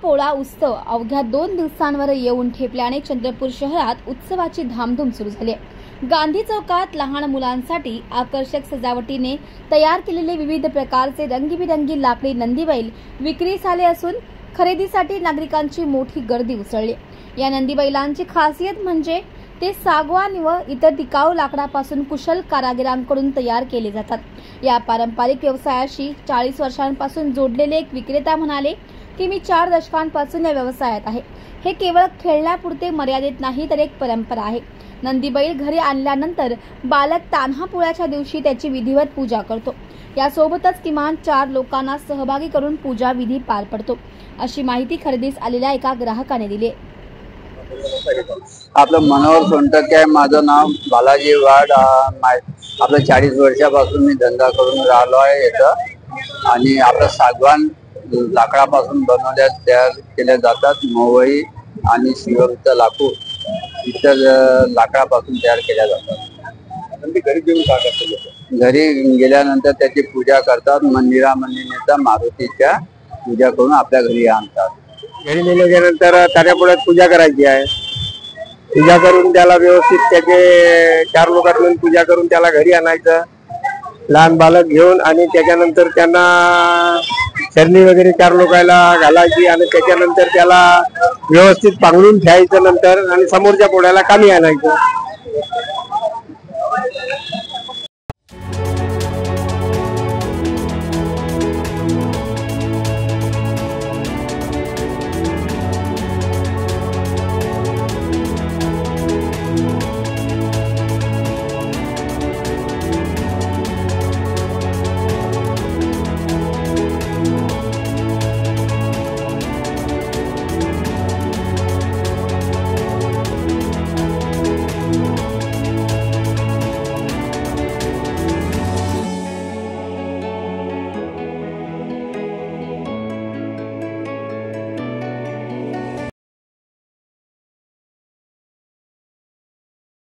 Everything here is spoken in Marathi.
पोळा उत्सव अवघ्या 2 दिवसांवर येऊन ठेपल्याने चंद्रपूर शहरात उत्सवाची धामधूम सुरू झाली आहे। गांधी चौकात लहान मुलांसाठी आकर्षक सजावटीने तयार केलेले विविध प्रकारचे रंगीबिरंगी लाकडी नंदीबैल विक्रीस आले असून खरेदीसाठी नागरिकांची मोठी गर्दी उसळली। या नंदीबैलांची खासियत म्हणजे ते सागवान व इतर टिकाऊ लाकडापासून कुशल कारागिरांकडून तयार केले जातात। या पारंपरिक व्यवसायाशी 40 वर्षांपासून जोडलेले एक विक्रेता म्हणाले की मी 4 दशकांपासून या व्यवसायात आहे। हे केवळ खेळण्यापुरते मर्यादित नाही तर एक परंपरा आहे। नंदीबैल घरी आणल्यानंतर बालक तान्हा पोळ्याच्या दिवशी त्याची विधिवत पूजा करतो। यासोबतच किमान 4 लोकांना सहभागी करून पूजा विधी पार पडतो, अशी माहिती खरेदीस आलेल्या एका ग्राहकाने दिली। आपलं मनोहर सोनटके आहे माझं नाव। बालाजी वाड आपलं 40 वर्षापासून मी धंदा करून राहिलो आहे इथं। आणि आपलं सागवान लाकडापासून बनवल्या तयार केल्या जातात। मोवई आणि शिवमचं लाकूड इतर लाकडापासून तयार केल्या जातात। घरी घेऊन टाकतात। घरी गेल्यानंतर त्याची पूजा करतात। मंदिरामध्ये नेतात, मारुतीच्या पूजा करून आपल्या घरी आणतात। घरी नेल्यानंतर ताऱ्यापुढ्यात पूजा करायची आहे। पूजा करून त्याला व्यवस्थित त्याचे 4 लोकात मिळून पूजा करून त्याला घरी आणायचं लहान बालक घेऊन। आणि त्याच्यानंतर त्यांना चरणी वगैरे 4 लोकांना घालायची आणि त्याच्यानंतर त्याला व्यवस्थित पांघरून ठेवायचं नंतर आणि समोरच्या पोळ्याला कामी आणायचं।